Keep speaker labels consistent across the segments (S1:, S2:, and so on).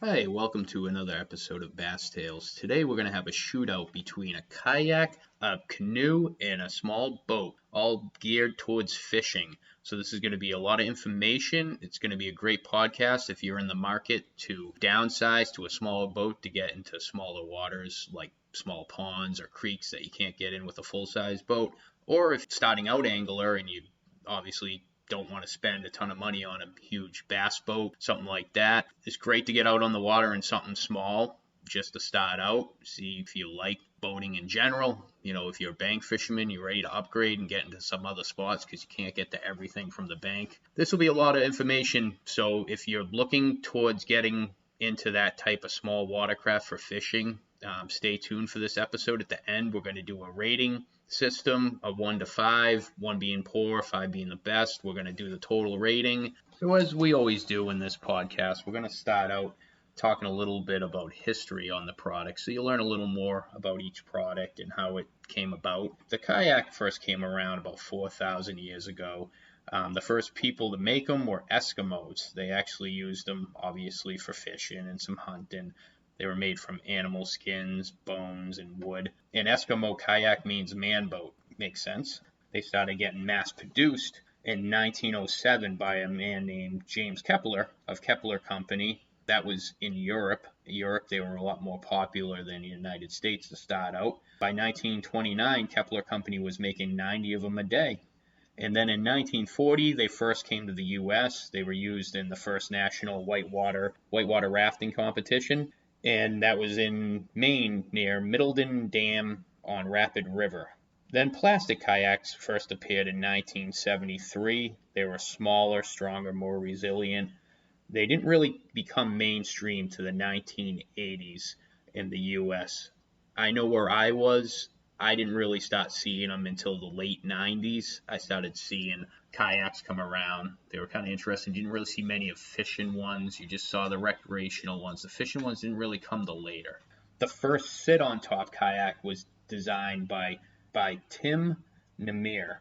S1: Hey, welcome to another episode of Bass Tales. Today we're going to have a shootout between a kayak, a canoe, and a small boat, all geared towards fishing. So this is going to be a lot of information. It's going to be a great podcast if you're in the market to downsize to a smaller boat to get into smaller waters like small ponds or creeks that you can't get in with a full-size boat. Or if starting out angler and you obviously don't want to spend a ton of money on a huge bass boat, something like that. It's great to get out on the water in something small just to start out, see if you like boating in general. You know, if you're a bank fisherman, you're ready to upgrade and get into some other spots because you can't get to everything from the bank. This will be a lot of information, so if you're looking towards getting into that type of small watercraft for fishing, stay tuned for this episode. At the end, we're going to do a rating system of 1 to 5, 1 being poor, 5 being the best. We're going to do the total rating. So as we always do in this podcast, we're going to start out talking a little bit about history on the product. So you learn a little more about each product and how it came about. The kayak first came around about 4,000 years ago. The first people to make them were Eskimos. They actually used them, obviously, for fishing and some hunting. They were made from animal skins, bones, and wood. And Eskimo kayak means man boat. Makes sense. They started getting mass-produced in 1907 by a man named James Kepler of Kepler Company. That was in Europe. Europe, they were a lot more popular than the United States to start out. By 1929, Kepler Company was making 90 of them a day. And then in 1940, they first came to the U.S. They were used in the first national whitewater rafting competition. And that was in Maine near Middleton Dam on Rapid River. Then plastic kayaks first appeared in 1973. They were smaller, stronger, more resilient. They didn't really become mainstream to the 1980s in the U.S. I know where I was, I didn't really start seeing them until the late 90s. I started seeing kayaks come around. They were kind of interesting. You didn't really see many of fishing ones. You just saw the recreational ones. The fishing ones didn't really come till later. The first sit-on-top kayak was designed by Tim Nemir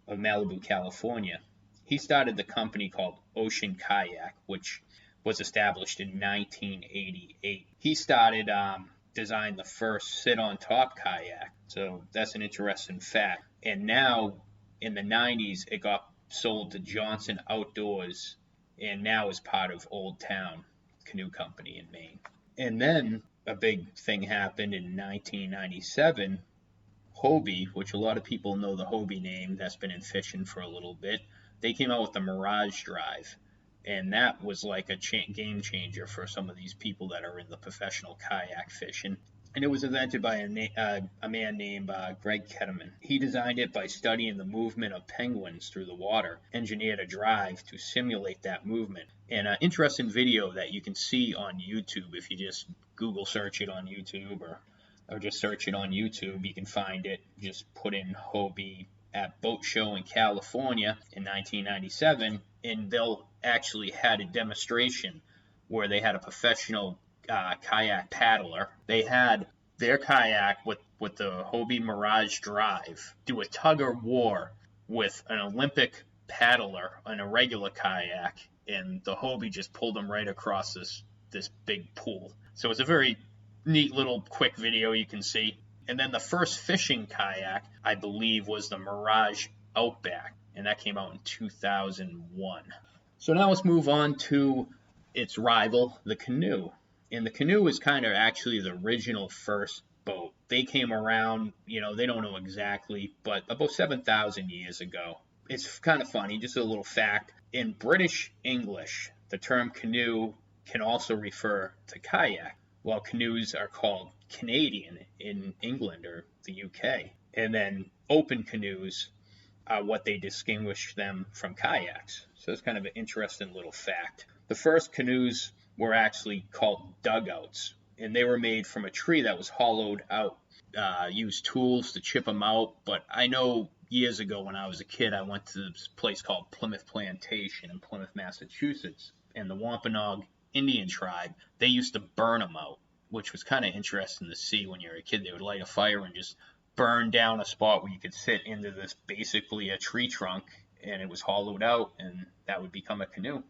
S1: of Malibu, California. He started the company called Ocean Kayak, which was established in 1988. He designed the first sit-on-top kayak. So that's an interesting fact. And now, in the 90s, it got sold to Johnson Outdoors, and now is part of Old Town Canoe Company in Maine. And then a big thing happened in 1997. Hobie, which a lot of people know the Hobie name, that's been in fishing for a little bit, they came out with the Mirage Drive. And that was like a game changer for some of these people that are in the professional kayak fishing. And it was invented by a man named Greg Ketterman. He designed it by studying the movement of penguins through the water, engineered a drive to simulate that movement. And an interesting video that you can see on YouTube, if you just Google search it on YouTube or just search it on YouTube, you can find it. Just put in Hobie at Boat Show in California in 1997, and they'll actually had a demonstration where they had a professional kayak paddler. They had their kayak with the Hobie Mirage Drive do a tug of war with an Olympic paddler on a regular kayak, and the Hobie just pulled them right across this big pool. So it's a very neat little quick video you can see. And then the first fishing kayak, I believe, was the Mirage Outback, and that came out in 2001. So now let's move on to its rival, the Canoe. And the Canoe is kind of actually the original first boat. They came around, they don't know exactly, but about 7,000 years ago. It's kind of funny, just a little fact. In British English, the term canoe can also refer to kayak, while canoes are called Canadian in England or the UK. And then open canoes are what they distinguish them from kayaks. So it's kind of an interesting little fact. The first canoes were actually called dugouts, and they were made from a tree that was hollowed out. Used tools to chip them out, but I know years ago when I was a kid, I went to this place called Plymouth Plantation in Plymouth, Massachusetts, and the Wampanoag Indian tribe, they used to burn them out, which was kind of interesting to see when you were a kid. They would light a fire and just burn down a spot where you could sit into this basically a tree trunk, and it was hollowed out, and that would become a canoe.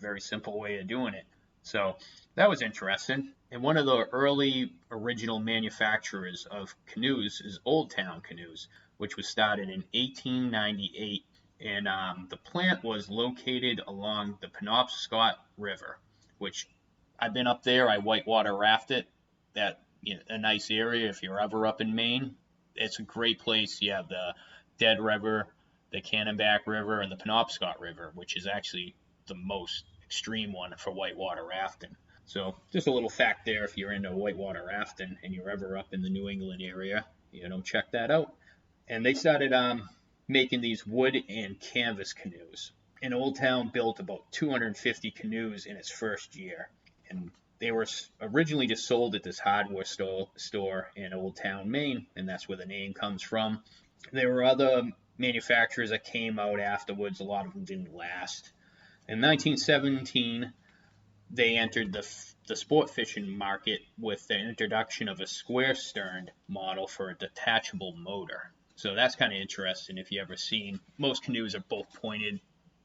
S1: Very simple way of doing it. So that was interesting. And one of the early original manufacturers of canoes is Old Town Canoes, which was started in 1898. And the plant was located along the Penobscot River, which I've been up there. I whitewater rafted. That, a nice area if you're ever up in Maine. It's a great place. You have the Dead River, the Canonback River, and the Penobscot River, which is actually the most extreme one for whitewater rafting. So just a little fact there, if you're into whitewater rafting and you're ever up in the New England area, check that out. And they started making these wood and canvas canoes. And Old Town built about 250 canoes in its first year. And they were originally just sold at this hardware store in Old Town, Maine, and that's where the name comes from. There were other manufacturers that came out afterwards. A lot of them didn't last. In 1917, they entered the sport fishing market with the introduction of a square-sterned model for a detachable motor. So that's kind of interesting. If you ever seen, most canoes are both pointed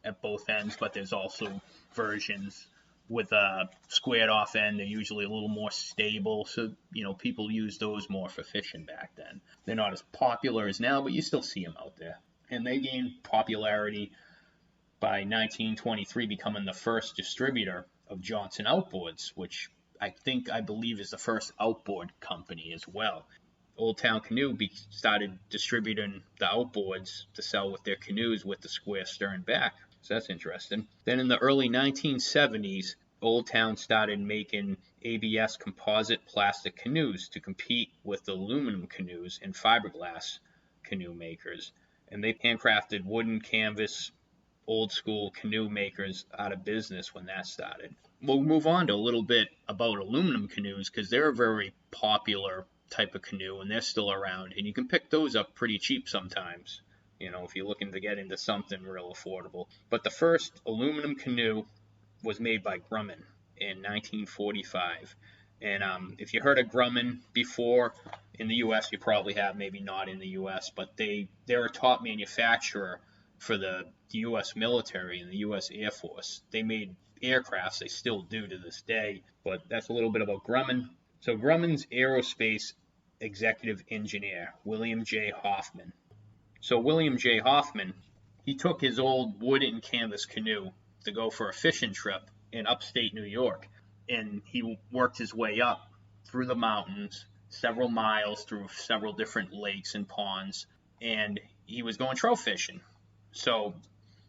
S1: at both ends, but there's also versions with a squared off end. They're usually a little more stable, so people use those more for fishing back then. They're not as popular as now, but you still see them out there. And they gained popularity by 1923, becoming the first distributor of Johnson Outboards, which I believe is the first outboard company as well. Old Town Canoe started distributing the outboards to sell with their canoes with the square stern back. So that's interesting. Then in the early 1970s, Old Town started making ABS composite plastic canoes to compete with the aluminum canoes and fiberglass canoe makers. And they handcrafted wooden canvas old school canoe makers out of business when that started. We'll move on to a little bit about aluminum canoes because they're a very popular type of canoe and they're still around. And you can pick those up pretty cheap sometimes, if you're looking to get into something real affordable. But the first aluminum canoe was made by Grumman in 1945. And if you heard of Grumman before in the U.S., you probably have, maybe not in the U.S., but they're a top manufacturer for the U.S. military and the U.S. Air Force. They made aircrafts, they still do to this day, but that's a little bit about Grumman. So Grumman's aerospace executive engineer, William J. Hoffman. So William J. Hoffman, he took his old wood and canvas canoe to go for a fishing trip in upstate New York, and he worked his way up through the mountains, several miles through several different lakes and ponds, and he was going trout fishing. So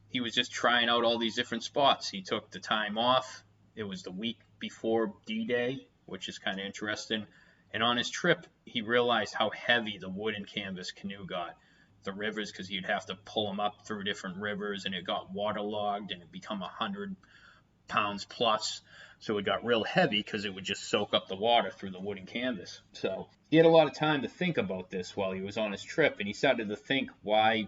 S1: he was just trying out all these different spots. He took the time off. It was the week before D-Day, which is kind of interesting. And on his trip, he realized how heavy the wood and canvas canoe got. The rivers, because you'd have to pull them up through different rivers, and it got waterlogged, and it become 100 pounds plus. So it got real heavy because it would just soak up the water through the wood and canvas. So he had a lot of time to think about this while he was on his trip, and he started to think, why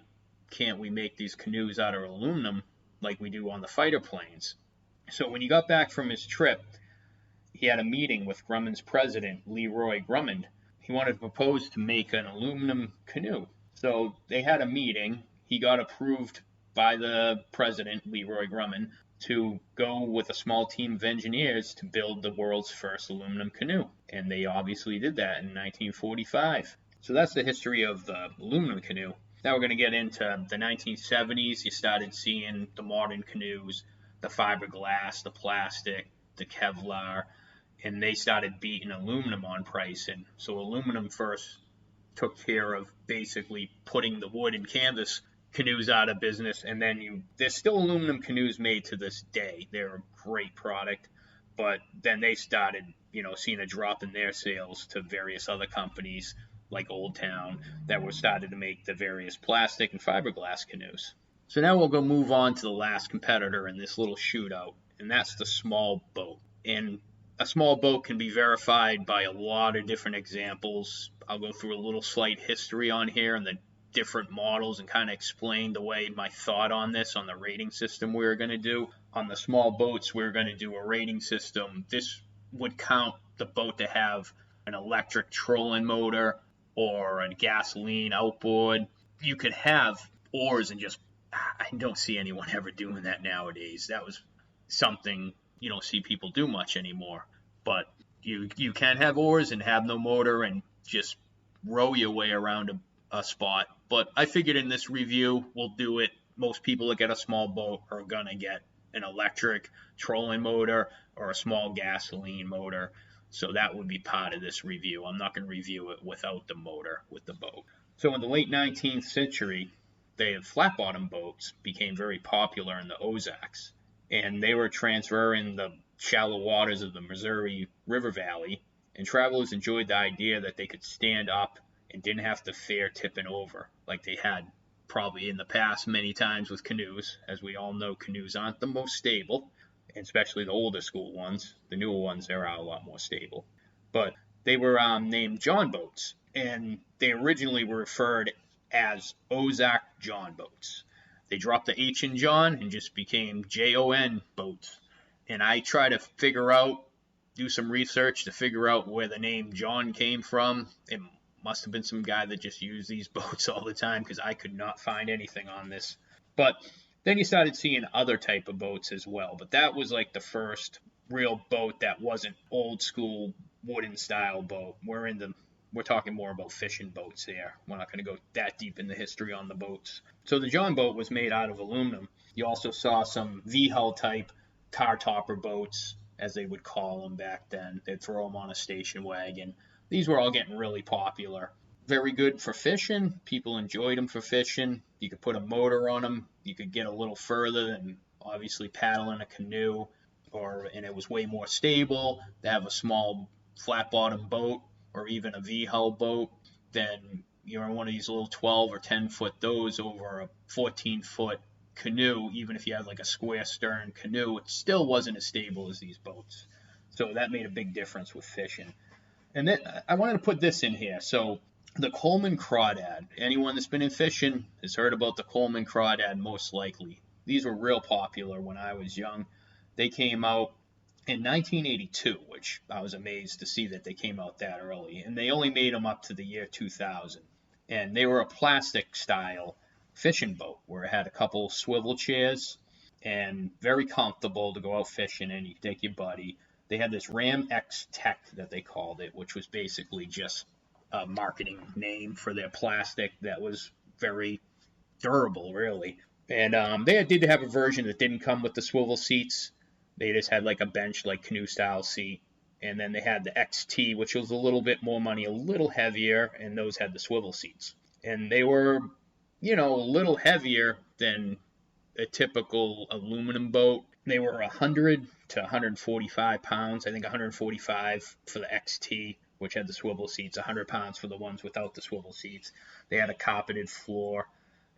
S1: can't we make these canoes out of aluminum like we do on the fighter planes? So when he got back from his trip, he had a meeting with Grumman's president, Leroy Grumman. He wanted to propose to make an aluminum canoe. So they had a meeting. He got approved by the president, Leroy Grumman, to go with a small team of engineers to build the world's first aluminum canoe. And they obviously did that in 1945. So that's the history of the aluminum canoe. Now we're going to get into the 1970s. You started seeing the modern canoes, the fiberglass, the plastic, the Kevlar, and they started beating aluminum on pricing. So aluminum first took care of basically putting the wood and canvas canoes out of business, and then there's still aluminum canoes made to this day. They're a great product, but then they started, seeing a drop in their sales to various other companies like Old Town that were started to make the various plastic and fiberglass canoes. So now we'll go move on to the last competitor in this little shootout, and that's the small boat. And a small boat can be verified by a lot of different examples. I'll go through a little slight history on here and the different models and kind of explain the way my thought on this, on the rating system we were going to do. On the small boats, we were going to do a rating system. This would count the boat to have an electric trolling motor or a gasoline outboard. You could have oars and I don't see anyone ever doing that nowadays. That was something you don't see people do much anymore. But you can have oars and have no motor and just row your way around a spot. But I figured in this review, we'll do it. Most people that get a small boat are going to get an electric trolling motor or a small gasoline motor. So that would be part of this review. I'm not going to review it without the motor with the boat. So in the late 19th century, the flat-bottom boats became very popular in the Ozarks. And they were transferring the shallow waters of the Missouri River Valley. And travelers enjoyed the idea that they could stand up and didn't have to fear tipping over like they had probably in the past many times with canoes. As we all know, canoes aren't the most stable, especially the older school ones. The newer ones, they're a lot more stable. But they were named John boats, and they originally were referred as Ozark John boats. They dropped the H in John and just became Jon boats. And I try to do some research to figure out where the name John came from. It must have been some guy that just used these boats all the time, because I could not find anything on this. But then you started seeing other type of boats as well. But that was like the first real boat that wasn't old school wooden style boat. We're talking more about fishing boats here. We're not going to go that deep in the history on the boats. So the John boat was made out of aluminum. You also saw some V-hull type car topper boats, as they would call them back then. They'd throw them on a station wagon. These were all getting really popular. Very good for fishing. People enjoyed them for fishing. You could put a motor on them. You could get a little further than obviously paddling a canoe, and it was way more stable to have a small flat bottom boat or even a V-hull boat than you're in one of these little 12 or 10 foot those over a 14 foot canoe. Even if you had like a square stern canoe, it still wasn't as stable as these boats. So that made a big difference with fishing. And then I wanted to put this in here. So the Coleman Crawdad. Anyone that's been in fishing has heard about the Coleman Crawdad most likely. These were real popular when I was young. They came out in 1982, which I was amazed to see that they came out that early. And they only made them up to the year 2000. And they were a plastic style fishing boat where it had a couple swivel chairs and very comfortable to go out fishing in. You could take your buddy. They had this Ram X Tech that they called it, which was basically just a marketing name for their plastic that was very durable, really. And they did have a version that didn't come with the swivel seats. They just had like a bench, like canoe style seat. And then they had the XT, which was a little bit more money, a little heavier, and those had the swivel seats. And they were, a little heavier than a typical aluminum boat. They were 100 to 145 pounds. I think 145 for the XT, which had the swivel seats, 100 pounds for the ones without the swivel seats. They had a carpeted floor.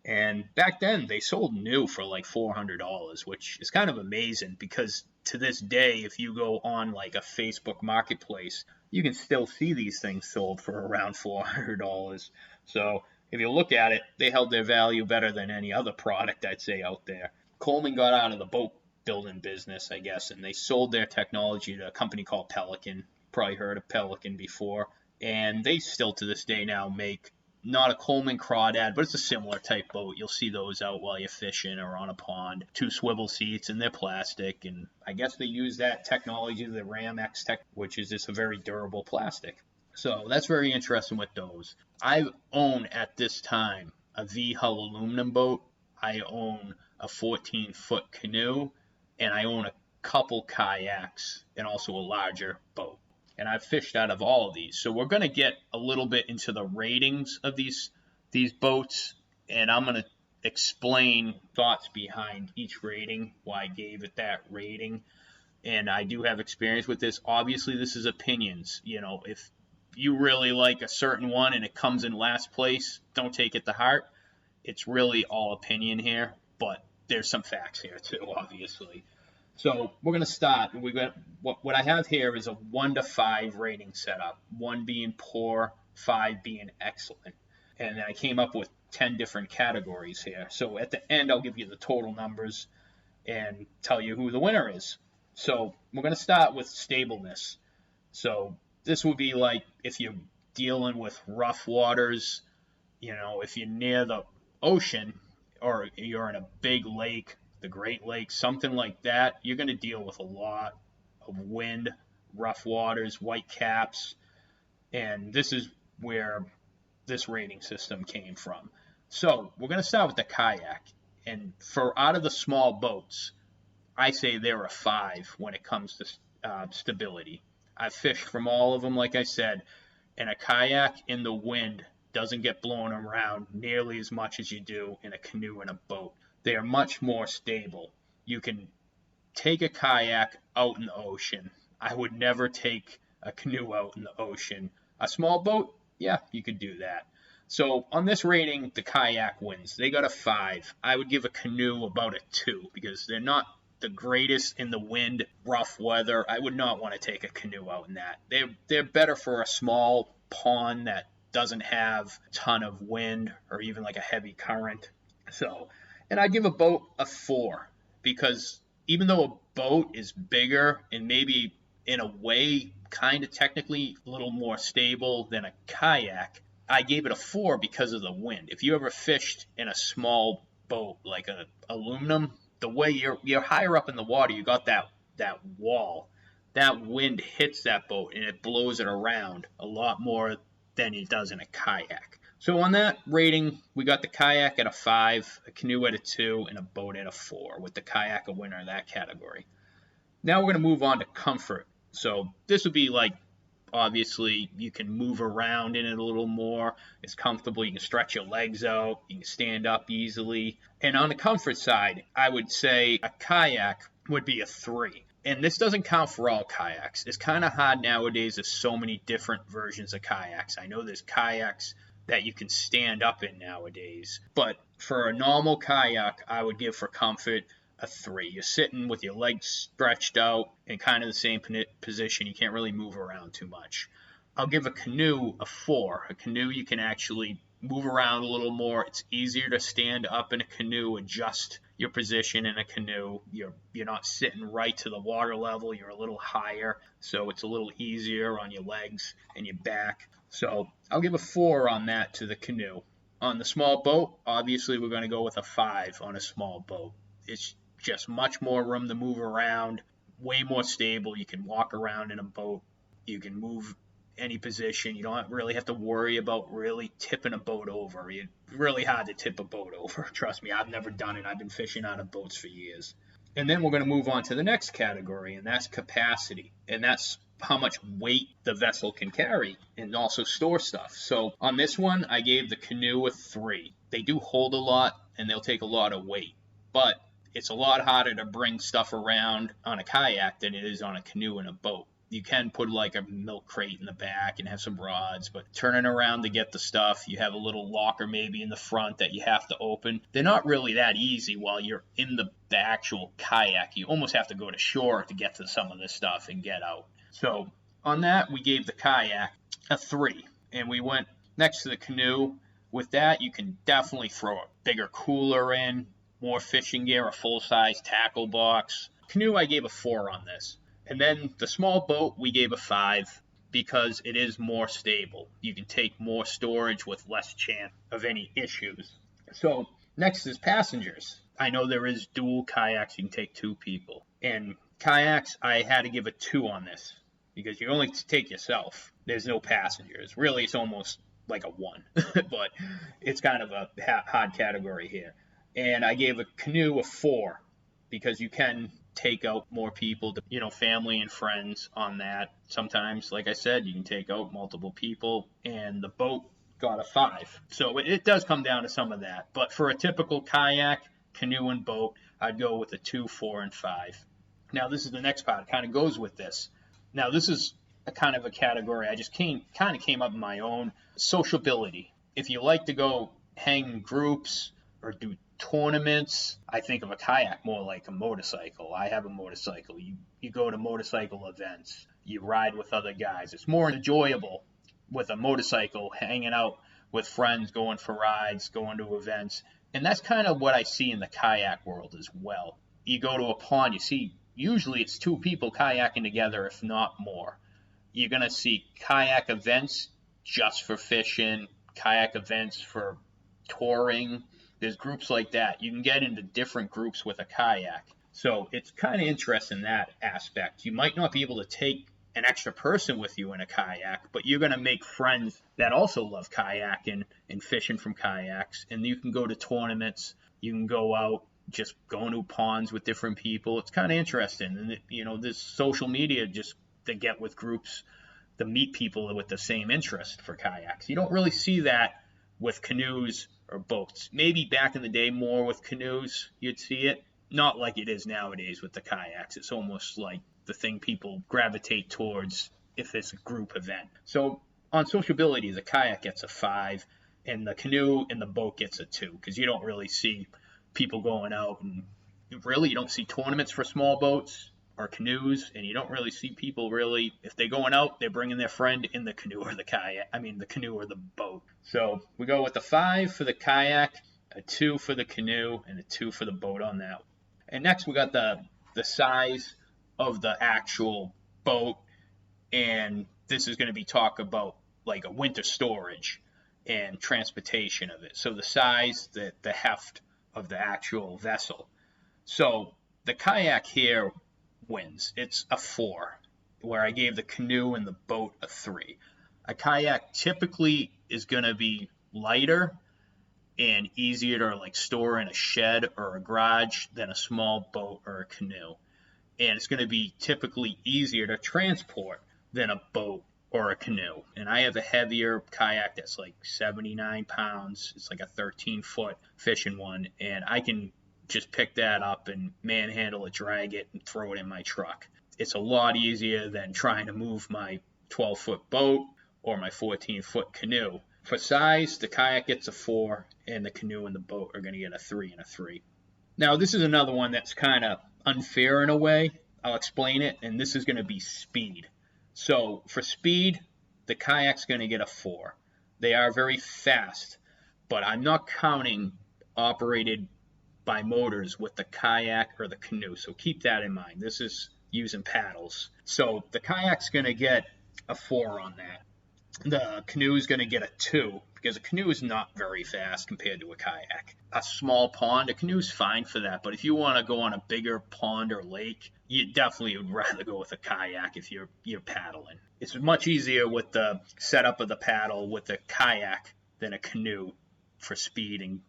S1: And back then, they sold new for like $400, which is kind of amazing because to this day, if you go on like a Facebook marketplace, you can still see these things sold for around $400. So if you look at it, they held their value better than any other product, I'd say, out there. Coleman got out of the boat building business, I guess, and they sold their technology to a company called Pelican. Probably heard of Pelican before. And they still to this day now make not a Coleman Crawdad, but it's a similar type boat. You'll see those out while you're fishing or on a pond. 2 swivel seats, and they're plastic. And I guess they use that technology, the Ram X Tech, which is just a very durable plastic. So that's very interesting with those. I own at this time a V-hull aluminum boat. I own a 14-foot canoe, and I own a couple kayaks and also a larger boat. And I've fished out of all of these. So we're going to get a little bit into the ratings of these boats, and I'm going to explain thoughts behind each rating, why I gave it that rating. And I do have experience with this. Obviously, this is opinions. If you really like a certain one and it comes in last place, don't take it to heart. It's really all opinion here, but there's some facts here too, obviously. So we're going to start. What I have here is a 1 to 5 rating setup, 1 being poor, 5 being excellent. And then I came up with 10 different categories here. So at the end, I'll give you the total numbers and tell you who the winner is. So we're going to start with stableness. So this would be like if you're dealing with rough waters, if you're near the ocean or you're in a big lake, the Great Lakes, something like that, you're going to deal with a lot of wind, rough waters, white caps, and this is where this rating system came from. So we're going to start with the kayak, and for out of the small boats, I say they're a 5 when it comes to stability. I've fished from all of them, like I said, and a kayak in the wind doesn't get blown around nearly as much as you do in a canoe and a boat. They are much more stable. You can take a kayak out in the ocean. I would never take a canoe out in the ocean. A small boat, yeah, you could do that. So on this rating, the kayak wins. They got a 5. I would give a canoe about a 2 because they're not the greatest in the wind, rough weather. I would not want to take a canoe out in that. They're better for a small pond that doesn't have a ton of wind or even like a heavy current. So, and I'd give a boat a 4 because even though a boat is bigger and maybe in a way kind of technically a little more stable than a kayak, I gave it a 4 because of the wind. If you ever fished in a small boat like an aluminum, the way you're higher up in the water, you got that wall. That wind hits that boat and it blows it around a lot more than it does in a kayak. So on that rating, we got the kayak at a 5, a canoe at a 2, and a boat at a 4, with the kayak a winner in that category. Now we're going to move on to comfort. So this would be like, obviously, you can move around in it a little more. It's comfortable. You can stretch your legs out. You can stand up easily. And on the comfort side, I would say a kayak would be a 3. And this doesn't count for all kayaks. It's kind of hard nowadays. There's so many different versions of kayaks. I know there's kayaks that you can stand up in nowadays. But for a normal kayak, I would give for comfort a 3. You're sitting with your legs stretched out in kind of the same position. You can't really move around too much. I'll give a canoe a 4. A canoe, you can actually move around a little more. It's easier to stand up in a canoe, adjust your position in a canoe. You're not sitting right to the water level. You're a little higher, so it's a little easier on your legs and your back. So I'll give a 4 on that to the canoe. On the small boat, obviously we're going to go with a 5 on a small boat. It's just much more room to move around, way more stable. You can walk around in a boat. You can move any position. You don't really have to worry about really tipping a boat over. It's really hard to tip a boat over. Trust me, I've never done it. I've been fishing out of boats for years. And then we're going to move on to the next category, and that's capacity. And that's how much weight the vessel can carry and also store stuff. So on this one, I gave the canoe a 3. They do hold a lot, and they'll take a lot of weight. But it's a lot harder to bring stuff around on a kayak than it is on a canoe and a boat. You can put like a milk crate in the back and have some rods, but turning around to get the stuff, you have a little locker maybe in the front that you have to open. They're not really that easy while you're in the actual kayak. You almost have to go to shore to get to some of this stuff and get out. So on that, we gave the kayak a 3, and we went next to the canoe. With that, you can definitely throw a bigger cooler in, more fishing gear, a full-size tackle box. Canoe, I gave a 4 on this. And then the small boat, we gave a 5 because it is more stable. You can take more storage with less chance of any issues. So next is passengers. I know there is dual kayaks. You can take 2 people. And kayaks, I had to give a 2 on this because you only take yourself. There's no passengers. Really, it's almost like a 1, but it's kind of a hard category here. And I gave a canoe a 4 because you can take out more people, family and friends on that. Sometimes, like I said, you can take out multiple people, and the boat got a 5. So it does come down to some of that. But for a typical kayak, canoe, and boat, I'd go with a 2, 4, and 5. Now, this is the next part. It kind of goes with this. Now, this is a kind of a category I just came up in my own. Sociability. If you like to go hang in groups or do tournaments, I think of a kayak more like a motorcycle. I have a motorcycle. You go to motorcycle events. You ride with other guys. It's more enjoyable with a motorcycle, hanging out with friends, going for rides, going to events. And that's kind of what I see in the kayak world as well. You go to a pond, you see, usually it's 2 people kayaking together, if not more. You're going to see kayak events just for fishing, kayak events for touring. There's groups like that. You can get into different groups with a kayak. So it's kind of interesting that aspect. You might not be able to take an extra person with you in a kayak, but you're going to make friends that also love kayaking and fishing from kayaks. And you can go to tournaments. You can go out, just going to ponds with different people. It's kind of interesting. And, this social media just to get with groups to meet people with the same interest for kayaks. You don't really see that with canoes or boats. Maybe back in the day more with canoes you'd see it. Not like it is nowadays with the kayaks. It's almost like the thing people gravitate towards if it's a group event. So on sociability, the kayak gets a 5, and the canoe and the boat gets a 2, because you don't really see people going out, and really you don't see tournaments for small boats or canoes, and you don't really see people really, if they're going out, they're bringing their friend in the canoe or the kayak. I mean the canoe or the boat. So we go with a 5 for the kayak, a 2 for the canoe, and a 2 for the boat on that. And next we got the size of the actual boat, and this is going to be talk about like a winter storage and transportation of it. So the size, the heft of the actual vessel. So the kayak here wins. It's a 4, where I gave the canoe and the boat a 3. A kayak typically is going to be lighter and easier to like store in a shed or a garage than a small boat or a canoe. And it's going to be typically easier to transport than a boat or a canoe. And I have a heavier kayak that's like 79 pounds. It's like a 13-foot fishing one. And I can just pick that up and manhandle it, drag it, and throw it in my truck. It's a lot easier than trying to move my 12-foot boat or my 14-foot canoe. For size, the kayak gets a 4, and the canoe and the boat are going to get a 3 and a 3. Now, this is another one that's kind of unfair in a way. I'll explain it, and this is going to be speed. So for speed, the kayak's going to get a 4. They are very fast, but I'm not counting operated by motors with the kayak or the canoe, so keep that in mind. This is using paddles. So the kayak's going to get a 4 on that. The canoe is going to get a 2, because a canoe is not very fast compared to a kayak. A small pond, a canoe is fine for that, but if you want to go on a bigger pond or lake, you definitely would rather go with a kayak if you're paddling. It's much easier with the setup of the paddle with a kayak than a canoe for speed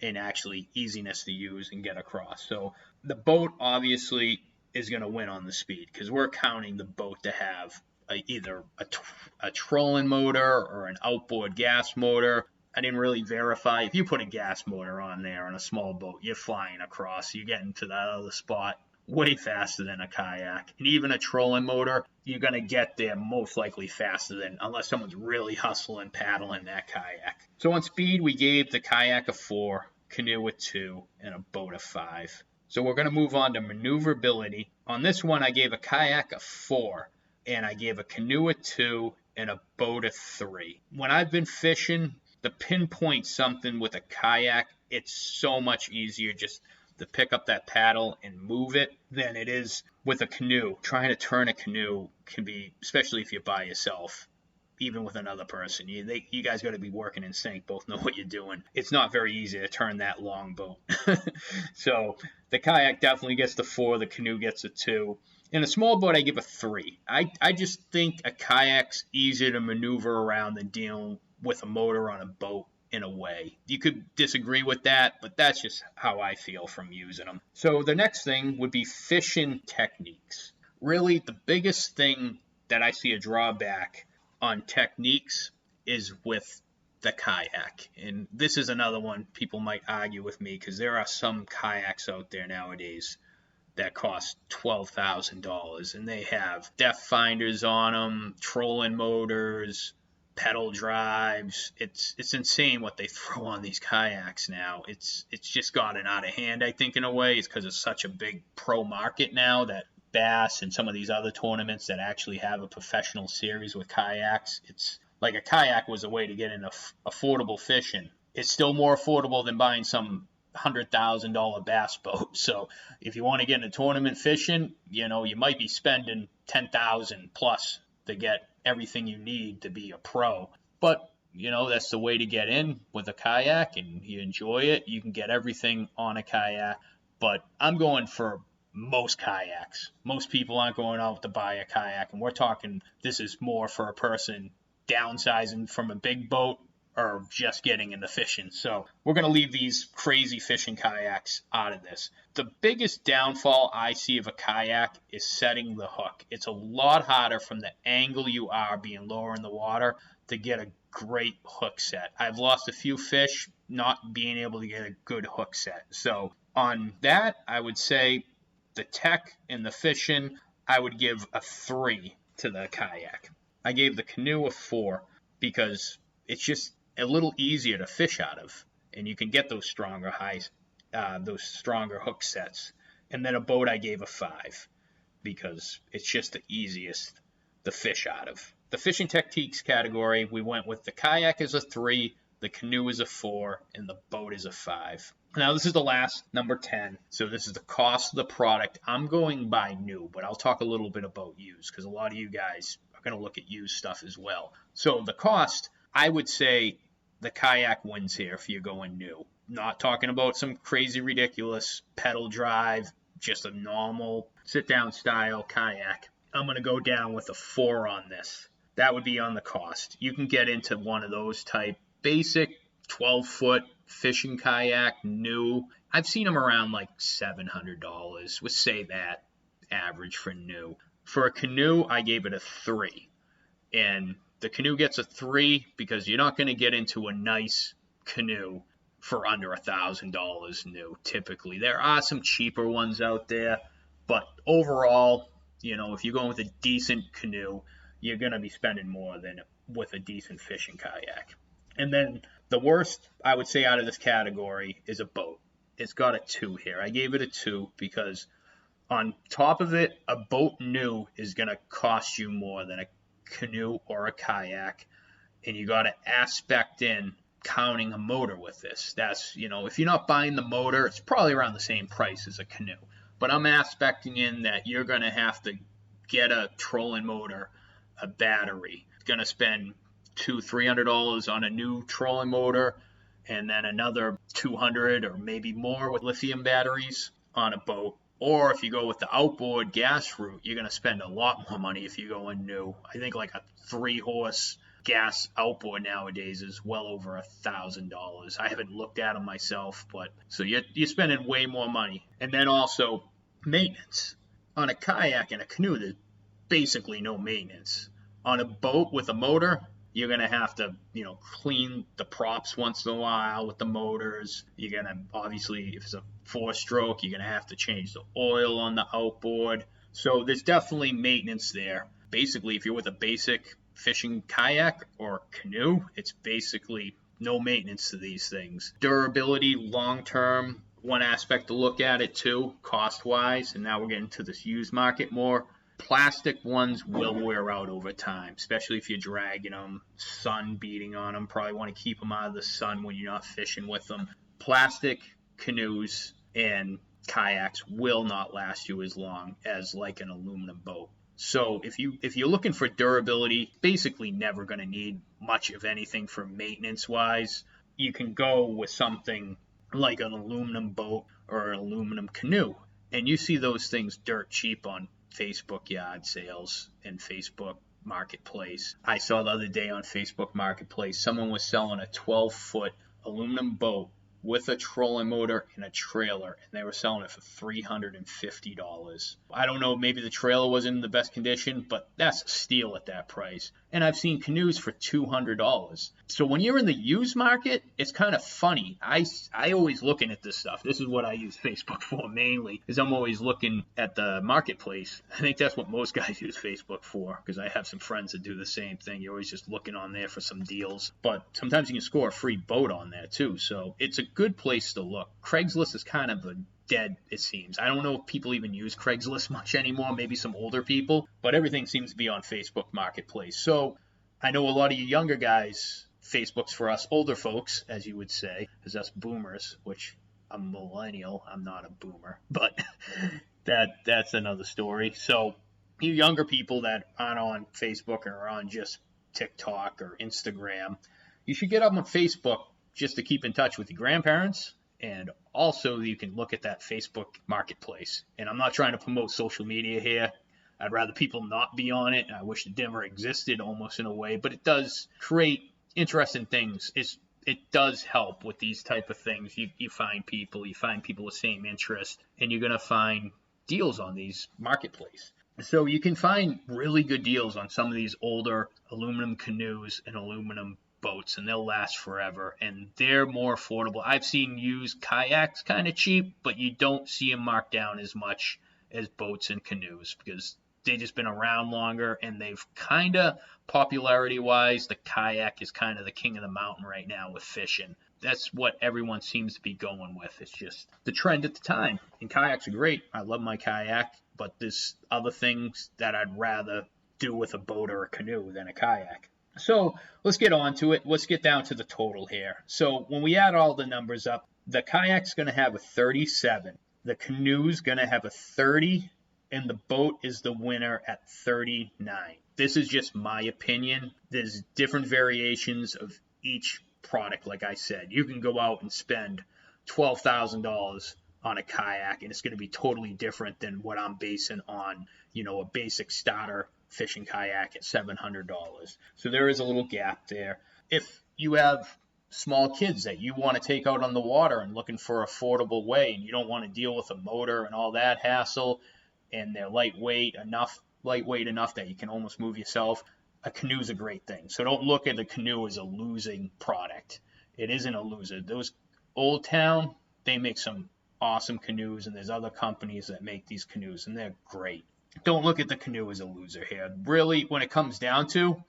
S1: and actually easiness to use and get across. So the boat obviously is going to win on the speed, because we're counting the boat to have either a trolling motor or an outboard gas motor. I didn't really verify. If you put a gas motor on there on a small boat, you're flying across. You're getting to that other spot way faster than a kayak. And even a trolling motor, you're going to get there most likely faster than, unless someone's really hustling, paddling that kayak. So on speed, we gave the kayak a 4, canoe a 2, and a boat a 5. So we're going to move on to maneuverability. On this one, I gave a kayak a 4. And I gave a canoe a 2 and a boat a 3. When I've been fishing, to pinpoint something with a kayak, it's so much easier just to pick up that paddle and move it than it is with a canoe. Trying to turn a canoe can be, especially if you're by yourself, even with another person. You guys got to be working in sync, both know what you're doing. It's not very easy to turn that long boat. So the kayak definitely gets the 4, the canoe gets a 2. In a small boat, I give a 3. I just think a kayak's easier to maneuver around than dealing with a motor on a boat in a way. You could disagree with that, but that's just how I feel from using them. So the next thing would be fishing techniques. Really, the biggest thing that I see a drawback on techniques is with the kayak. And this is another one people might argue with me, because there are some kayaks out there nowadays that cost $12,000, and they have depth finders on them, trolling motors, pedal drives. It's insane what they throw on these kayaks now. It's just gotten out of hand, I think, in a way. It's because it's such a big pro market now that Bass and some of these other tournaments that actually have a professional series with kayaks. It's like a kayak was a way to get into affordable fishing. It's still more affordable than buying some $100,000 bass boat. So if you want to get into tournament fishing, you might be spending $10,000 plus to get everything you need to be a pro. But that's the way to get in with a kayak, and you enjoy it. You can get everything on a kayak, but I'm going for most kayaks. Most people aren't going out to buy a kayak, and we're talking this is more for a person downsizing from a big boat or just getting into fishing. So we're going to leave these crazy fishing kayaks out of this. The biggest downfall I see of a kayak is setting the hook. It's a lot harder from the angle you are being lower in the water to get a great hook set. I've lost a few fish not being able to get a good hook set. So on that, I would say the tech and the fishing, I would give a 3 to the kayak. I gave the canoe a 4 because it's just a little easier to fish out of, and you can get those stronger hook sets. And then a boat I gave a 5 because it's just the easiest to fish out of. The fishing techniques category, we went with the kayak as a 3, the canoe is a 4, and the boat is a 5. Now this is the last, number 10. So this is the cost of the product. I'm going by new, but I'll talk a little bit about used because a lot of you guys are going to look at used stuff as well. So the cost, I would say the kayak wins here if you're going new. Not talking about some crazy, ridiculous pedal drive, just a normal sit-down style kayak. I'm going to go down with a 4 on this. That would be on the cost. You can get into one of those type basic 12-foot fishing kayak, new. I've seen them around like $700. We'll say that average for new. For a canoe, I gave it a 3. And the canoe gets a 3 because you're not going to get into a nice canoe for under $1,000 new, typically. There are some cheaper ones out there, but overall, if you're going with a decent canoe, you're going to be spending more than with a decent fishing kayak. And then the worst, I would say, out of this category is a boat. It's got a 2 here. I gave it a 2 because on top of it, a boat new is going to cost you more than a canoe or a kayak, and you got to aspect in counting a motor with this. That's, if you're not buying the motor, it's probably around the same price as a canoe. But I'm aspecting in that you're going to have to get a trolling motor, a battery. It's going to spend $200-$300 on a new trolling motor, and then another $200 or maybe more with lithium batteries on a boat. Or if you go with the outboard gas route, you're going to spend a lot more money if you go in new. I think like a 3-horse gas outboard nowadays is well over $1,000. I haven't looked at them myself, but so you're spending way more money. And then also maintenance. On a kayak and a canoe, there's basically no maintenance. On a boat with a motor, you're going to have to, clean the props once in a while with the motors. You're going to, obviously, if it's a 4-stroke, you're going to have to change the oil on the outboard. So there's definitely maintenance there. Basically, if you're with a basic fishing kayak or canoe, it's basically no maintenance to these things. Durability, long-term, one aspect to look at it too, cost-wise, and now we're getting to this used market more. Plastic ones will wear out over time, especially if you're dragging them, sun beating on them. Probably want to keep them out of the sun when you're not fishing with them. Plastic canoes and kayaks will not last you as long as like an aluminum boat. So if you're looking for durability, basically never going to need much of anything for maintenance-wise. You can go with something like an aluminum boat or an aluminum canoe, and you see those things dirt cheap on Facebook yard sales and Facebook Marketplace. I saw the other day on Facebook Marketplace, someone was selling a 12-foot aluminum boat with a trolling motor and a trailer, and they were selling it for $350. I don't know, maybe the trailer wasn't in the best condition, but that's a steal at that price. And I've seen canoes for $200. So when you're in the used market, it's kind of funny. I always looking at this stuff. This is what I use Facebook for mainly, is I'm always looking at the marketplace. I think that's what most guys use Facebook for, because I have some friends that do the same thing. You're always just looking on there for some deals. But sometimes you can score a free boat on there too. So it's a good place to look. Craigslist is kind of dead, it seems. I don't know if people even use Craigslist much anymore, maybe some older people, but everything seems to be on Facebook Marketplace. So I know a lot of you younger guys, Facebook's for us older folks, as you would say, as us boomers, which I'm a millennial, I'm not a boomer, but that's another story. So you younger people that aren't on Facebook or on just TikTok or Instagram, you should get up on Facebook just to keep in touch with your grandparents. And also you can look at that Facebook marketplace. And I'm not trying to promote social media here. I'd rather people not be on it. I wish it never existed almost in a way, but it does create interesting things. It does help with these type of things. You find people with same interest, and you're going to find deals on these marketplace. So you can find really good deals on some of these older aluminum canoes and aluminum boats, and they'll last forever, and they're more affordable. I've seen used kayaks kind of cheap, but you don't see them marked down as much as boats and canoes because they've just been around longer, and they've kind of, popularity wise, the kayak is kind of the king of the mountain right now with fishing. That's what everyone seems to be going with. It's just the trend at the time, and kayaks are great. I love my kayak, but there's other things that I'd rather do with a boat or a canoe than a kayak. So let's get on to it. Let's get down to the total here. So when we add all the numbers up, the kayak's going to have a 37. The canoe's going to have a 30. And the boat is the winner at 39. This is just my opinion. There's different variations of each product, like I said. You can go out and spend $12,000 on a kayak, and it's going to be totally different than what I'm basing on, a basic starter fishing kayak at $700. So there is a little gap there. If you have small kids that you want to take out on the water and looking for an affordable way, and you don't want to deal with a motor and all that hassle, and they're lightweight enough that you can almost move yourself, a canoe's a great thing. So don't look at a canoe as a losing product. It isn't a loser. Those Old Town, they make some awesome canoes, and there's other companies that make these canoes, and they're great. Don't look at the canoe as a loser here. Really, when it comes down to,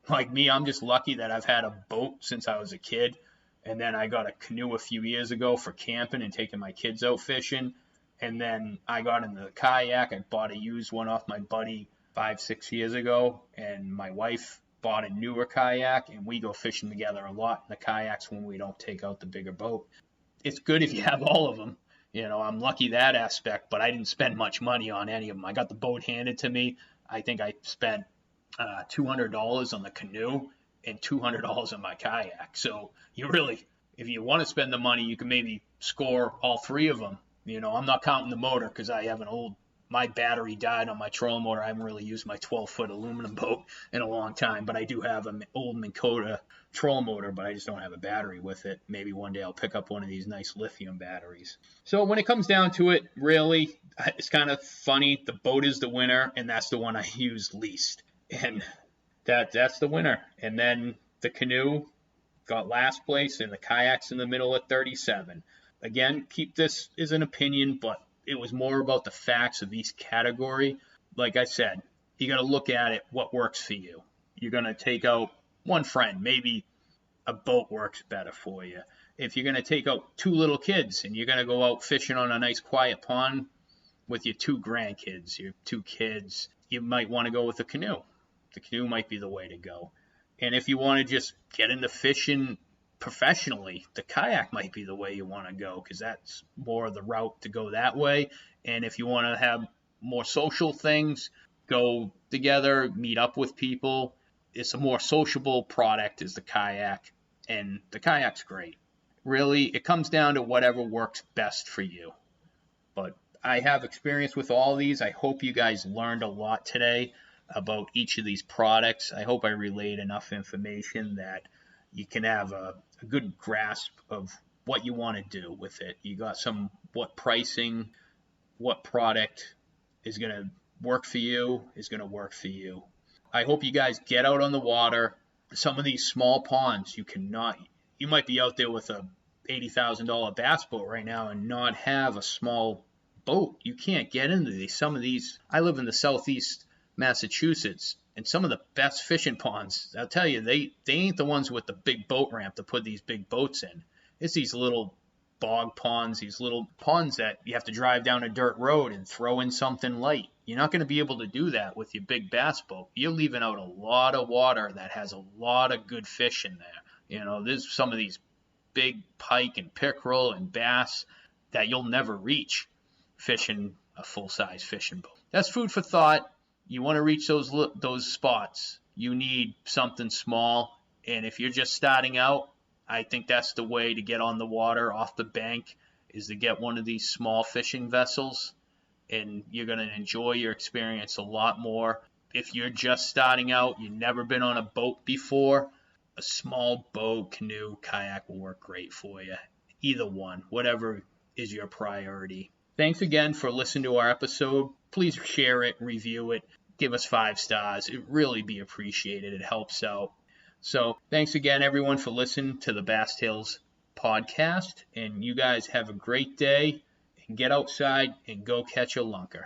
S1: like me, I'm just lucky that I've had a boat since I was a kid, and then I got a canoe a few years ago for camping and taking my kids out fishing. And then I got into the kayak. I bought a used one off my buddy 5-6 years ago. And my wife bought a newer kayak. And we go fishing together a lot in the kayaks when we don't take out the bigger boat. It's good if you have all of them. I'm lucky that aspect. But I didn't spend much money on any of them. I got the boat handed to me. I think I spent $200 on the canoe and $200 on my kayak. So if you want to spend the money, you can maybe score all three of them. I'm not counting the motor because I have my battery died on my trolling motor. I haven't really used my 12-foot aluminum boat in a long time, but I do have an old Minn Kota trolling motor, but I just don't have a battery with it. Maybe one day I'll pick up one of these nice lithium batteries. So when it comes down to it, really, it's kind of funny. The boat is the winner, and that's the one I use least. And that's the winner. And then the canoe got last place, and the kayak's in the middle at 37. Again, keep this as an opinion, but it was more about the facts of each category. Like I said, you got to look at it, what works for you. You're going to take out one friend. Maybe a boat works better for you. If you're going to take out two little kids and you're going to go out fishing on a nice quiet pond with your two grandkids, your two kids, you might want to go with a canoe. The canoe might be the way to go. And if you want to just get into fishing professionally, the kayak might be the way you want to go because that's more the route to go that way. And if you want to have more social things, go together, meet up with people. It's a more sociable product is the kayak, and the kayak's great. Really, it comes down to whatever works best for you. But I have experience with all these. I hope you guys learned a lot today about each of these products. I hope I relayed enough information that you can have a good grasp of what you want to do with it. You got what pricing, what product is going to work for you is going to work for you. I hope you guys get out on the water. Some of these small ponds, you might be out there with a $80,000 bass boat right now and not have a small boat. You can't get into these. Some of these, I live in the southeast Massachusetts, and some of the best fishing ponds, I'll tell you, they ain't the ones with the big boat ramp to put these big boats in. It's these little bog ponds, these little ponds that you have to drive down a dirt road and throw in something light. You're not going to be able to do that with your big bass boat. You're leaving out a lot of water that has a lot of good fish in there. There's some of these big pike and pickerel and bass that you'll never reach fishing a full-size fishing boat. That's food for thought. You want to reach those spots, you need something small, And if you're just starting out, I think that's the way to get on the water off the bank, is to get one of these small fishing vessels, and you're going to enjoy your experience a lot more. If you're just starting out, you've never been on a boat before, a small boat, canoe, kayak will work great for you. Either one, whatever is your priority. Thanks again for listening to our episode. Please share it, review it, give us 5 stars. It'd really be appreciated. It helps out. So thanks again, everyone, for listening to the Bass Tales podcast. And you guys have a great day. And get outside and go catch a lunker.